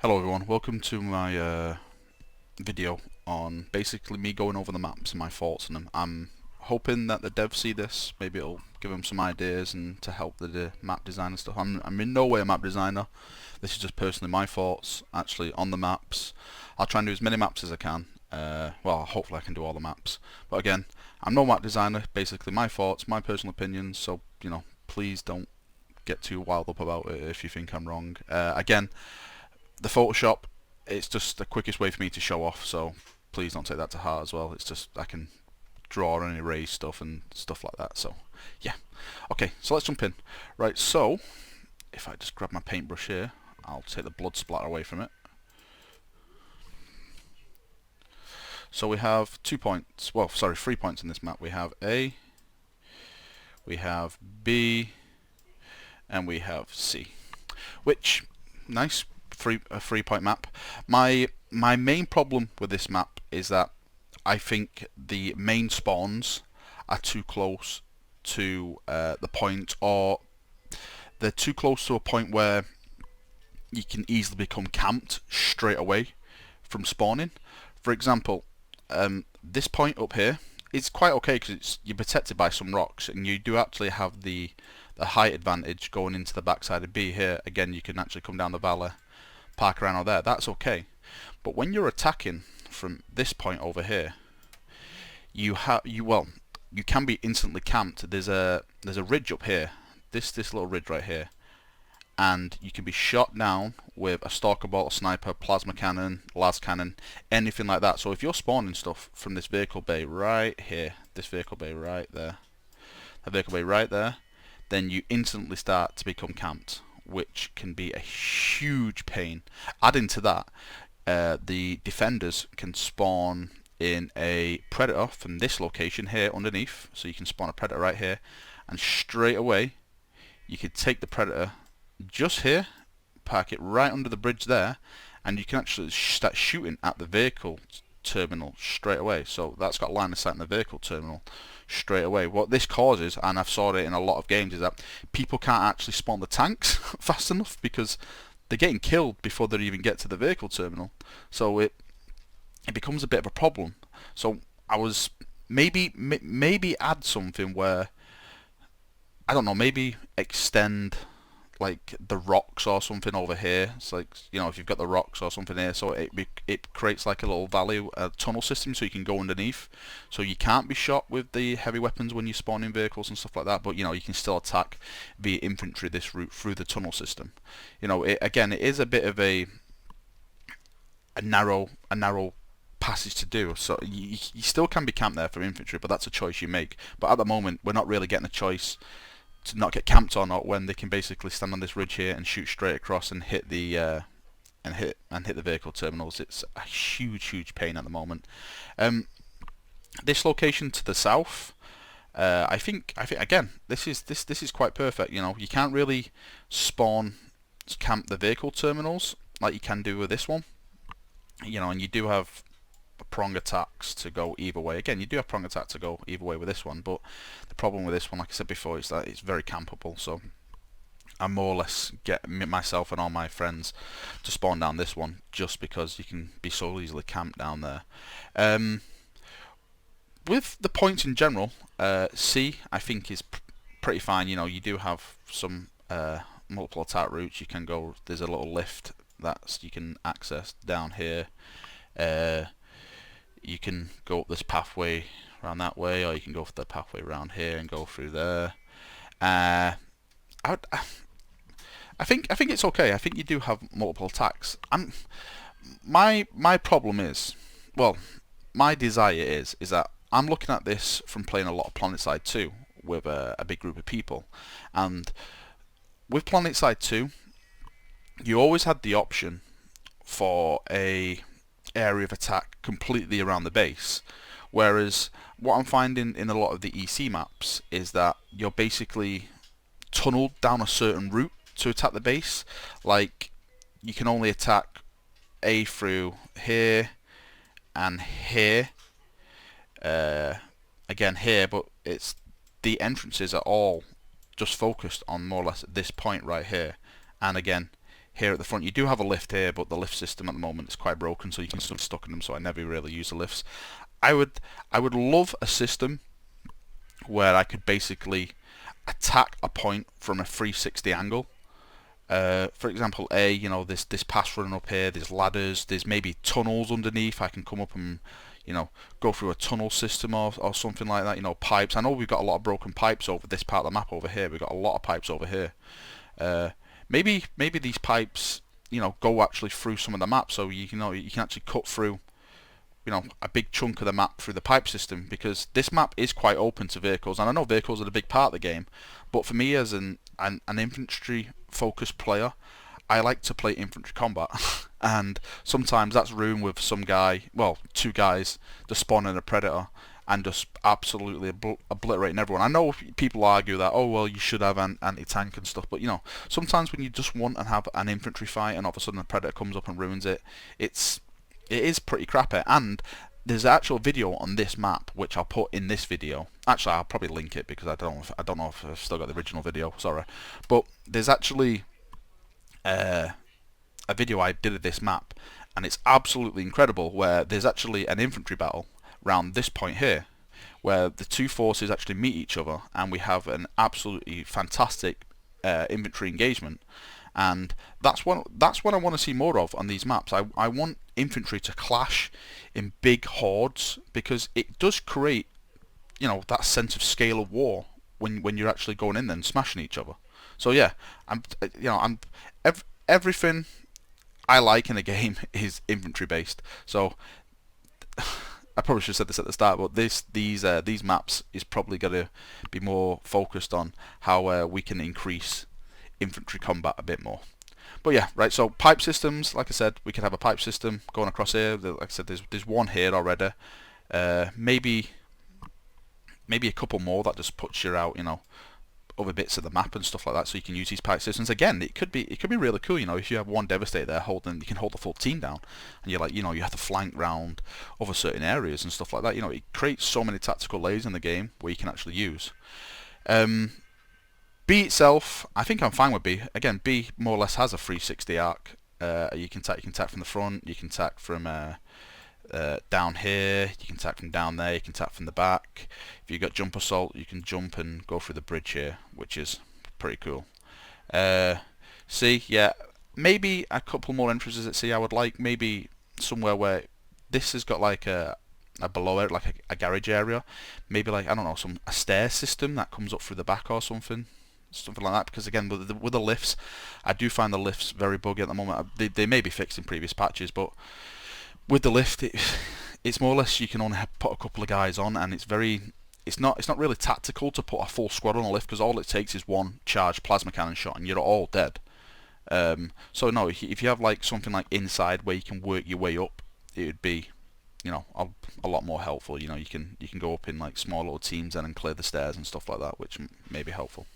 Hello everyone, welcome to my video on basically me going over the maps and my thoughts on them. I'm hoping that the devs see this, maybe it'll give them some ideas and to help the map design and stuff. I'm in no way a map designer, this is just personally my thoughts actually on the maps. I'll try and do as many maps as I can, well hopefully I can do all the maps, but again, I'm no map designer, basically my thoughts, my personal opinions, so you know, please don't get too wild up about it if you think I'm wrong. Again, the Photoshop, it's just the quickest way for me to show off, so please don't take that to heart as well. It's just I can draw and erase stuff and stuff like that, so yeah. Okay, so let's jump in. Right, so if I just grab my paintbrush here, I'll take the blood splatter away from it. So we have 2 points, well sorry, 3 points in this map. We have A, we have B, and we have C, which, nice, a 3-point map. My main problem with this map is that I think the main spawns are too close to the point, or they're too close to a point where you can easily become camped straight away from spawning. For example, this point up here is quite okay because you're protected by some rocks, and you do actually have the height advantage going into the backside of B here. Again, you can actually come down the valley, park around over there, that's okay. But when you're attacking from this point over here, you can be instantly camped. There's a ridge up here, this little ridge right here, and you can be shot down with a stalker bolt, a sniper, plasma cannon, las cannon, anything like that. So if you're spawning stuff from this vehicle bay right here, this vehicle bay right there, that vehicle bay right there, then you instantly start to become camped, which can be a huge pain. Adding to that, the defenders can spawn in a predator from this location here underneath, so you can spawn a predator right here, and straight away you could take the predator just here, park it right under the bridge there, and you can actually start shooting at the vehicle terminal straight away. So that's got line of sight in the vehicle terminal straight away. What this causes, and I've saw it in a lot of games, is that people can't actually spawn the tanks fast enough because they're getting killed before they even get to the vehicle terminal. So it becomes a bit of a problem. So I was maybe add something where, I don't know, maybe extend like the rocks or something over here. It's like, you know, if you've got the rocks or something here, so it creates like a little valley, a tunnel system, so you can go underneath. So you can't be shot with the heavy weapons when you spawn in vehicles and stuff like that, but you know, you can still attack via infantry this route through the tunnel system. You know, again, it is a bit of a narrow passage to do, so you still can be camped there for infantry, but that's a choice you make. But at the moment, we're not really getting a choice to not get camped or not, when they can basically stand on this ridge here and shoot straight across and hit the hit the vehicle terminals. It's a huge pain at the moment. This location to the south, I think again, this is quite perfect. You know, you can't really camp the vehicle terminals like you can do with this one. You know, and you do have prong attacks to go either way. Again, you do have prong attack to go either way with this one, but the problem with this one, like I said before, is that it's very campable. So I more or less get myself and all my friends to spawn down this one just because you can be so easily camped down there. With the points in general, C I think is pretty fine. You know, you do have some multiple attack routes. You can go, there's a little lift that you can access down here. You can go up this pathway around that way, or you can go for the pathway around here and go through there. I think it's okay. I think you do have multiple attacks. My problem is, well, my desire is that I'm looking at this from playing a lot of PlanetSide 2 with a big group of people, and with PlanetSide 2, you always had the option for a area of attack completely around the base, whereas what I'm finding in a lot of the EC maps is that you're basically tunneled down a certain route to attack the base. Like, you can only attack A through here and here, again here, but it's the entrances are all just focused on more or less this point right here, and again here at the front. You do have a lift here, but the lift system at the moment is quite broken, so you can still be stuck in them, so I never really use the lifts. I would love a system where I could basically attack a point from a 360 angle. For example, you know, this pass running up here, there's ladders, there's maybe tunnels underneath. I can come up and, you know, go through a tunnel system or something like that. You know, pipes. I know we've got a lot of broken pipes over this part of the map over here. We've got a lot of pipes over here. Maybe these pipes, you know, go actually through some of the map, so you can actually cut through, you know, a big chunk of the map through the pipe system, because this map is quite open to vehicles, and I know vehicles are a big part of the game, but for me as an infantry focused player, I like to play infantry combat and sometimes that's ruined with some guy, well, two guys just spawning a predator and just absolutely obliterating everyone. I know people argue that, oh well, you should have an anti-tank and stuff, but you know, sometimes when you just want and have an infantry fight and all of a sudden a predator comes up and ruins it, it is pretty crappy. And there's an actual video on this map which I'll put in this video. Actually, I'll probably link it because I don't know if I've still got the original video. Sorry, but there's actually a video I did of this map, and it's absolutely incredible. Where there's actually an infantry battle round this point here, where the two forces actually meet each other, and we have an absolutely fantastic infantry engagement. And that's what I want to see more of on these maps. I want infantry to clash in big hordes, because it does create, you know, that sense of scale of war when you're actually going in there and smashing each other. So yeah, everything I like in a game is infantry based. So I probably should have said this at the start, but these maps is probably going to be more focused on how we can increase infantry combat a bit more. But yeah, right, so pipe systems, like I said, we could have a pipe system going across here. Like I said, there's one here already. Maybe a couple more that just puts you out, you know, other bits of the map and stuff like that, so you can use these pipe systems. Again, it could be really cool, you know, if you have one Devastator there you can hold the full team down, and you're like, you know, you have to flank round over certain areas and stuff like that. You know, it creates so many tactical layers in the game where you can actually use. B itself, I think I'm fine with B. Again, B more or less has a 360 arc. You can attack from the front, you can attack from down here, you can attack from down there, you can attack from the back. If you've got jump assault, you can jump and go through the bridge here, which is pretty cool. C, yeah, maybe a couple more entrances at C I would like. Maybe somewhere where this has got like a below it, like a garage area. Maybe like, I don't know, a stair system that comes up through the back or something like that, because again, with the lifts, I do find the lifts very buggy at the moment. They may be fixed in previous patches, but with the lift, it's more or less you can only put a couple of guys on, and it's not really tactical to put a full squad on a lift, because all it takes is one charged plasma cannon shot and you're all dead. So no, if you have like something like inside where you can work your way up, it would be, you know, a lot more helpful. You know, you can go up in like small little teams and then clear the stairs and stuff like that, which may be helpful.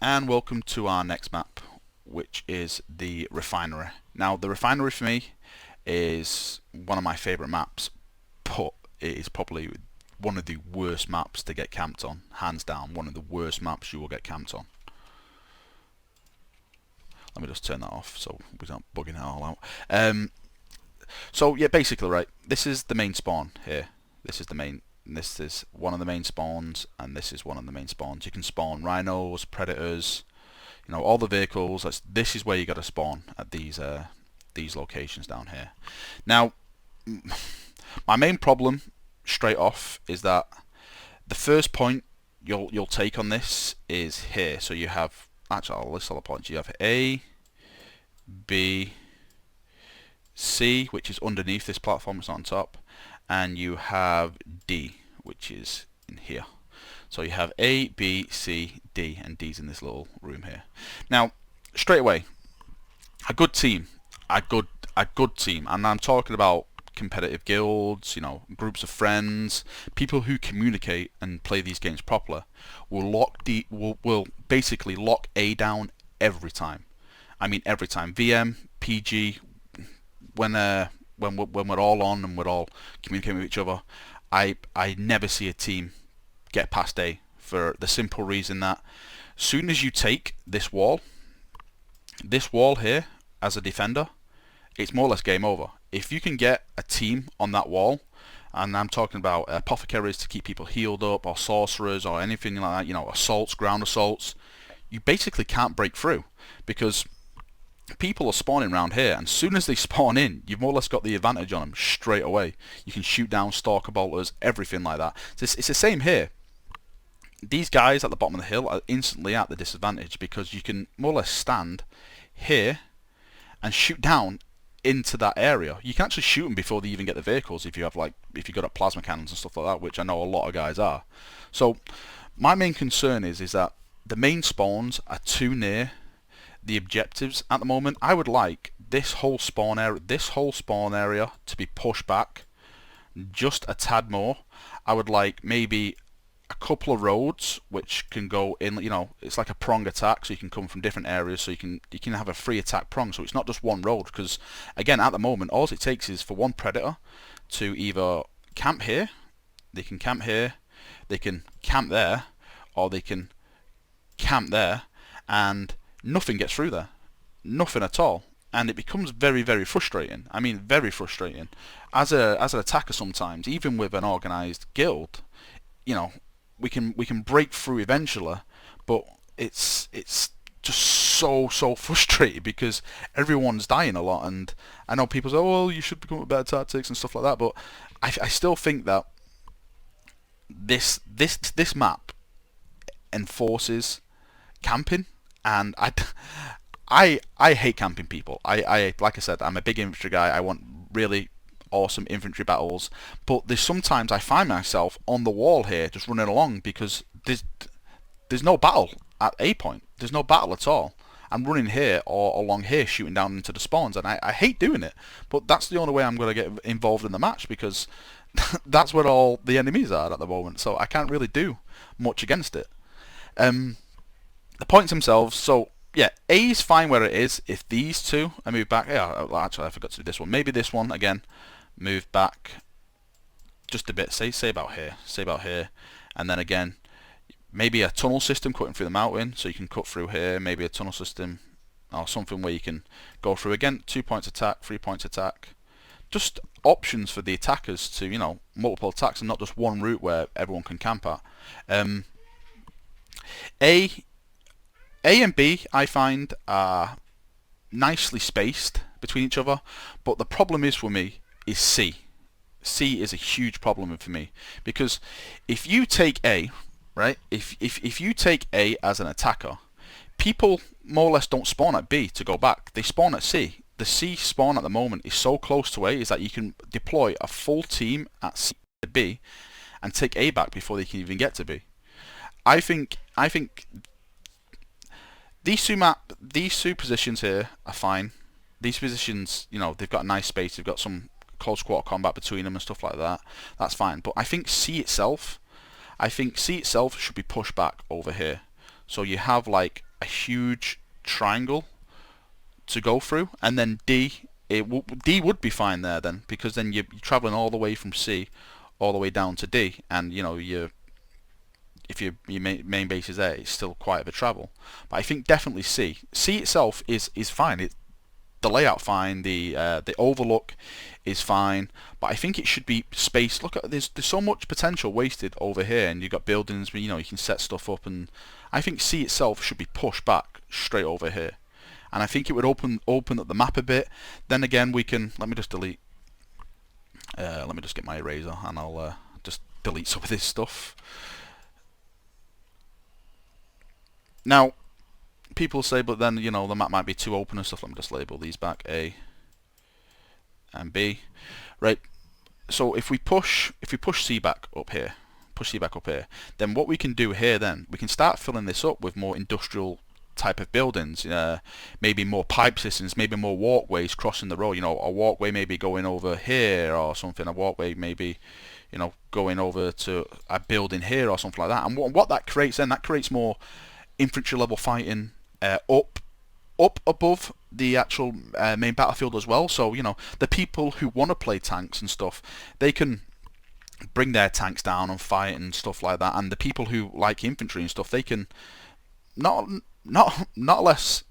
And welcome to our next map, which is the Refinery. Now, the Refinery for me is one of my favourite maps, but it is probably one of the worst maps to get camped on, hands down. One of the worst maps you will get camped on. Let me just turn that off so we're not bugging it all out. So yeah, basically, right, this is the main spawn here. This is one of the main spawns, and this is one of the main spawns. You can spawn rhinos, predators, you know, all the vehicles. This is where you got to spawn at these locations down here. Now, my main problem straight off is that the first point you'll take on this is here. So you have, actually I'll list all the points. You have A, B, C, which is underneath this platform, it's not on top, and you have D, which is in here. So you have A, B, C, D, and D's in this little room here. Now, straight away, a good team, and I'm talking about competitive guilds, you know, groups of friends, people who communicate and play these games properly, will basically lock A down every time. I mean every time. VM, PG, when we're all on and we're all communicating with each other, I never see a team get past A, for the simple reason that as soon as you take this wall, this wall here, as a defender, it's more or less game over. If you can get a team on that wall, and I'm talking about apothecaries to keep people healed up, or sorcerers, or anything like that, you know, assaults, ground assaults, you basically can't break through, because people are spawning around here, and as soon as they spawn in, you've more or less got the advantage on them straight away. You can shoot down stalker bolters, everything like that. It's the same here. These guys at the bottom of the hill are instantly at the disadvantage, because you can more or less stand here and shoot down into that area. You can actually shoot them before they even get the vehicles if you have, like, if you've got up plasma cannons and stuff like that, which I know a lot of guys are. So my main concern is that the main spawns are too near the objectives at the moment. I would like this whole spawn area to be pushed back just a tad more. I would like maybe a couple of roads which can go in, you know, it's like a prong attack, so you can come from different areas, so you can have a free attack prong, so it's not just one road, because again at the moment all it takes is for one predator to either camp here, they can camp here, they can camp there, or they can camp there, and nothing gets through there, nothing at all, and it becomes very, very frustrating. I mean, very frustrating as an attacker sometimes, even with an organized guild. You know, we can break through eventually, but it's just so frustrating because everyone's dying a lot. And I know people say, oh, well, you should become better tactics and stuff like that, but I still think that this map enforces camping, and I hate camping people. I like I said, I'm a big infantry guy. I want really awesome infantry battles, but there's sometimes I find myself on the wall here just running along because there's no battle at A point. There's no battle at all. I'm running here or along here shooting down into the spawns, and I hate doing it, but that's the only way I'm going to get involved in the match, because that's where all the enemies are at the moment, so I can't really do much against it. The points themselves, so yeah, A is fine where it is. If these two are moved back, yeah, actually I forgot to do this one. Maybe this one again, move back just a bit. Say about here, and then again, maybe a tunnel system cutting through the mountain, so you can cut through here. Maybe a tunnel system or something where you can go through again. 2 points attack, 3 points attack. Just options for the attackers to, you know, multiple attacks and not just one route where everyone can camp at. A and B, I find, are nicely spaced between each other, but the problem is for me is C. C is a huge problem for me, because if you take A, right, if you take A as an attacker, people more or less don't spawn at B to go back. They spawn at C. The C spawn at the moment is so close to A is that you can deploy a full team at C to B and take A back before they can even get to B. I think these two positions here are fine. These positions, you know, they've got a nice space. They've got some close quarter combat between them and stuff like that. That's fine. But I think C itself should be pushed back over here. So you have like a huge triangle to go through, and then D would be fine there then, because then you're traveling all the way from C all the way down to D, and you know if your main base is there, it's still quite a travel. But I think definitely C. C itself is fine. The layout fine. The overlook is fine. But I think it should be spaced. Look at there's so much potential wasted over here, and you've got buildings where, you know, you can set stuff up. And I think C itself should be pushed back straight over here. And I think it would open up the map a bit. Then again, we can. Let me just delete. Let me just get my eraser, and I'll just delete some of this stuff. Now, people say, but then, you know, the map might be too open and stuff. Let me just label these back, A and B. Right. So if we push C back up here, then what we can do here, then we can start filling this up with more industrial type of buildings. Maybe more pipe systems, maybe more walkways crossing the road. You know, a walkway maybe going over here or something. A walkway maybe, you know, going over to a building here or something like that. And what that creates then, that creates more infantry level fighting up above the actual main battlefield as well. So, you know, the people who want to play tanks and stuff, they can bring their tanks down and fight and stuff like that. And the people who like infantry and stuff, they can not less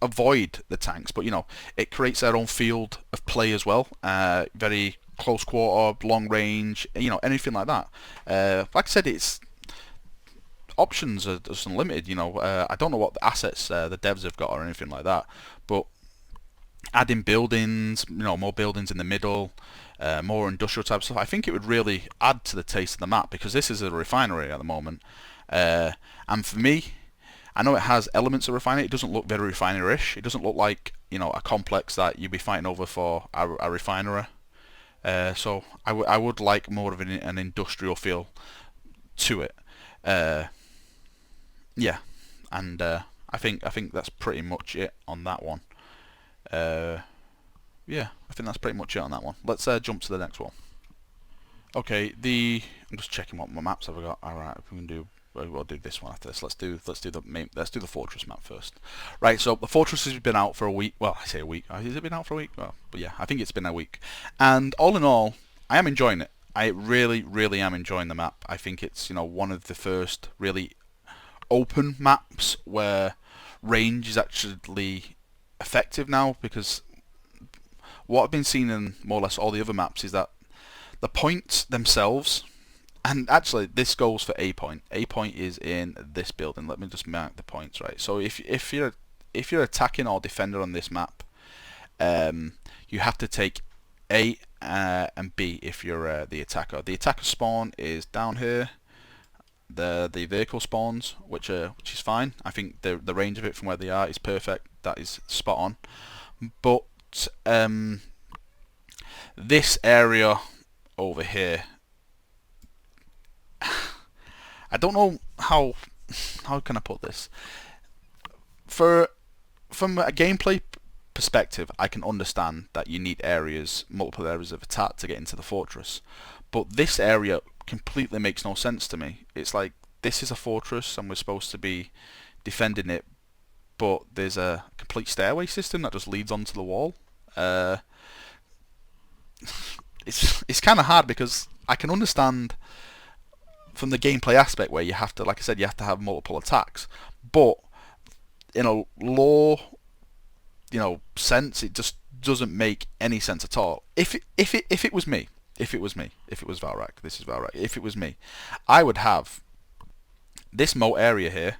avoid the tanks, but you know, it creates their own field of play as well. Very close quarter, long range, you know, anything like that. Like I said, it's options are just unlimited. You know, I don't know what the assets the devs have got or anything like that, but adding buildings, you know, more buildings in the middle, more industrial type stuff, I think it would really add to the taste of the map, because this is a refinery at the moment. And for me, I know it has elements of refinery. It doesn't look very refinery-ish. It doesn't look like, you know, a complex that you'd be fighting over for a refinery. So I would like more of an industrial feel to it. Yeah, and I think that's pretty much it on that one. Yeah, I think that's pretty much it on that one. Let's jump to the next one. Okay, I'm just checking what maps have I got. All right, we can do. We'll do this one after this. Let's do the fortress map first. Right, so the fortress has been out for a week. Well, I say a week. Has it been out for a week? Well, but yeah, I think it's been a week. And all in all, I am enjoying it. I really, really am enjoying the map. I think it's, you know, one of the first really open maps where range is actually effective now, because what I've been seeing in more or less all the other maps is that the points themselves, and actually this goes for A point. A point is in this building. Let me just mark the points, right? So if you're attacking or defender on this map, you have to take A and B if you're the attacker. The attacker spawn is down here. The vehicle spawns, which is fine. I think the range of it from where they are is perfect. That is spot on. But this area over here, I don't know how can I put this. From a gameplay perspective, I can understand that you need multiple areas of attack to get into the fortress. But this area completely makes no sense to me. It's like, this is a fortress and we're supposed to be defending it, but there's a complete stairway system that just leads onto the wall. It's kind of hard, because I can understand from the gameplay aspect where you have to, like I said, you have to have multiple attacks, but in a lore, you know, sense, it just doesn't make any sense at all. If it was me, if it was Valrak, this is Valrak, if it was me, I would have this moat area here,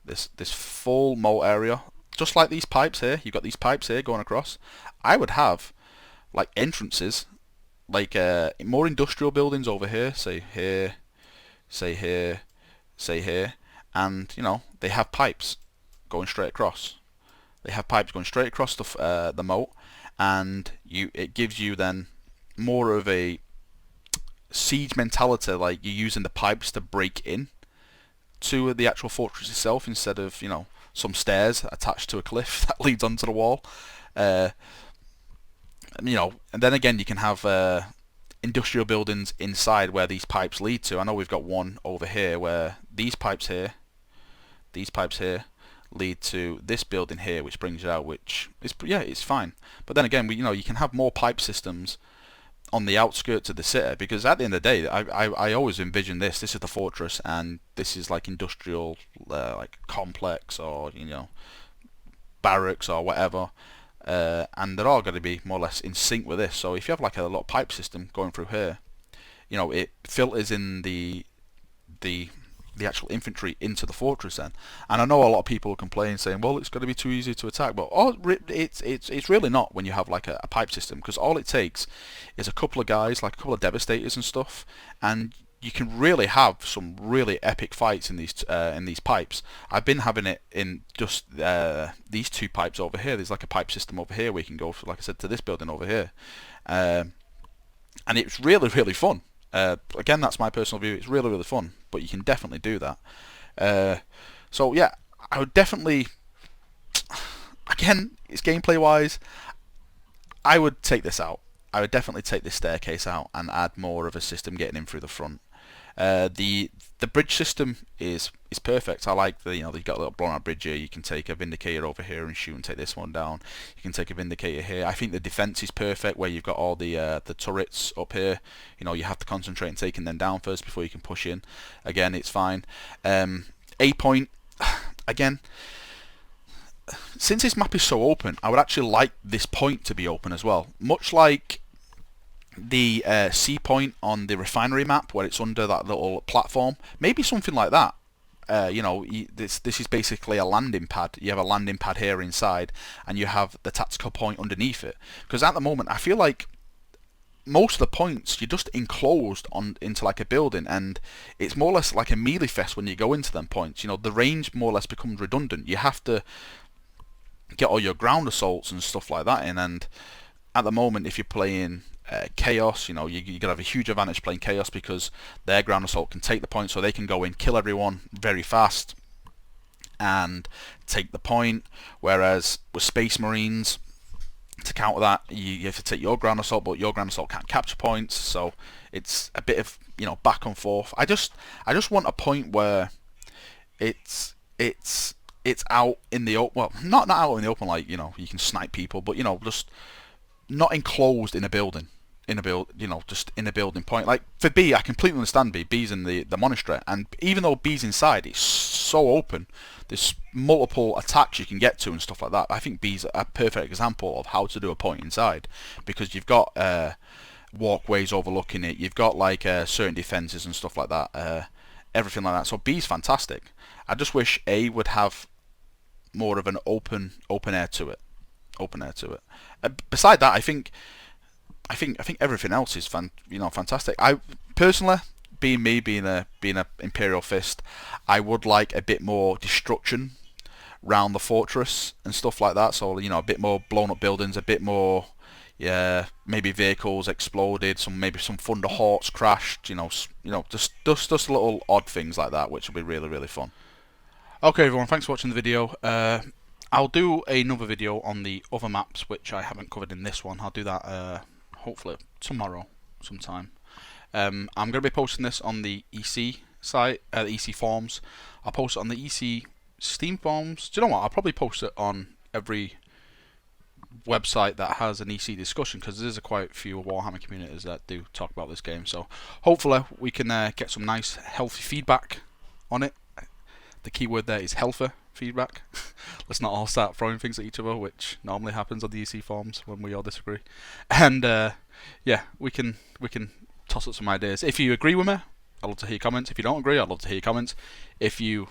this full moat area, just like these pipes here. You've got these pipes here going across. I would have like entrances, like more industrial buildings over here, say here, say here, say here, and you know, they have pipes going straight across. They have pipes going straight across the moat, and it gives you then more of a siege mentality, like you're using the pipes to break in to the actual fortress itself, instead of, you know, some stairs attached to a cliff that leads onto the wall. You know, and then again, you can have industrial buildings inside where these pipes lead to. I know we've got one over here where these pipes here lead to this building here, which brings you out, which is, yeah, it's fine. But then again, you know, you can have more pipe systems on the outskirts of the city, because at the end of the day, I always envision this is the fortress, and this is like industrial, like complex, or, you know, barracks or whatever, and they're all going to be more or less in sync with this. So if you have like a little pipe system going through here, you know, it filters in the actual infantry into the fortress then. And I know a lot of people complain, saying, well, it's going to be too easy to attack, but it's really not when you have like a pipe system, because all it takes is a couple of guys, like a couple of devastators and stuff, and you can really have some really epic fights in these pipes. I've been having it in just these two pipes over here. There's like a pipe system over here where you can go, like I said, to this building over here, and it's really, really fun. Again, that's my personal view. It's really, really fun, but you can definitely do that. So yeah, I would definitely, again, it's gameplay wise, I would take this out. I would definitely take this staircase out and add more of a system getting in through the front. The bridge system is perfect. I like the, you know, you've got a little blown out bridge here. You can take a Vindicator over here and shoot and take this one down. You can take a Vindicator here. I think the defense is perfect, where you've got all the turrets up here. You know, you have to concentrate on taking them down first before you can push in. Again, it's fine. A point, again, since this map is so open, I would actually like this point to be open as well. Much like the C point on the refinery map, where it's under that little platform. Maybe something like that. You know, this is basically a landing pad. You have a landing pad here inside, and you have the tactical point underneath it. Because at the moment, I feel like most of the points you're just enclosed on into like a building, and it's more or less like a melee fest when you go into them points. You know, the range more or less becomes redundant. You have to get all your ground assaults and stuff like that in, and at the moment, if you're playing Chaos, you know, you're gonna have a huge advantage playing Chaos because their ground assault can take the point, so they can go in, kill everyone very fast, and take the point. Whereas with Space Marines, to counter that, you have to take your ground assault, but your ground assault can't capture points, so it's a bit of, you know, back and forth. I just want a point where it's out in the open. Well, not out in the open, like, you know, you can snipe people, but, you know, just not enclosed in a building. You know, just in a building point. Like for B, I completely understand B. B's in the monastery, and even though B's inside, it's so open. There's multiple attacks you can get to and stuff like that. I think B's a perfect example of how to do a point inside, because you've got walkways overlooking it. You've got like certain defenses and stuff like that. Everything like that. So B's fantastic. I just wish A would have more of an open air to it. Beside that, I think everything else is fantastic. I personally, being a Imperial Fist, I would like a bit more destruction round the fortress and stuff like that. So, you know, a bit more blown up buildings, a bit more, yeah, maybe vehicles exploded, maybe some Thunder Hawks crashed. You know, just little odd things like that, which will be really, really fun. Okay, everyone, thanks for watching the video. I'll do another video on the other maps which I haven't covered in this one. I'll do that hopefully tomorrow sometime. I'm going to be posting this on the EC site, the EC forums. I'll post it on the EC Steam forums. Do you know what? I'll probably post it on every website that has an EC discussion, because there's quite a few Warhammer communities that do talk about this game. So hopefully we can get some nice, healthy feedback on it. The key word there is healthy feedback. Let's not all start throwing things at each other, which normally happens on the EC forums when we all disagree. And yeah, we can toss up some ideas. If you agree with me, I'd love to hear your comments. If you don't agree, I'd love to hear your comments. If you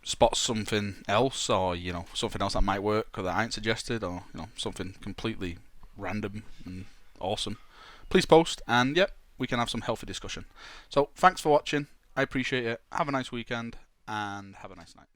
spot something else, or something else that might work or that I ain't suggested, or something completely random and awesome, please post, and yep, we can have some healthy discussion. So thanks for watching. I appreciate it. Have a nice weekend and have a nice night.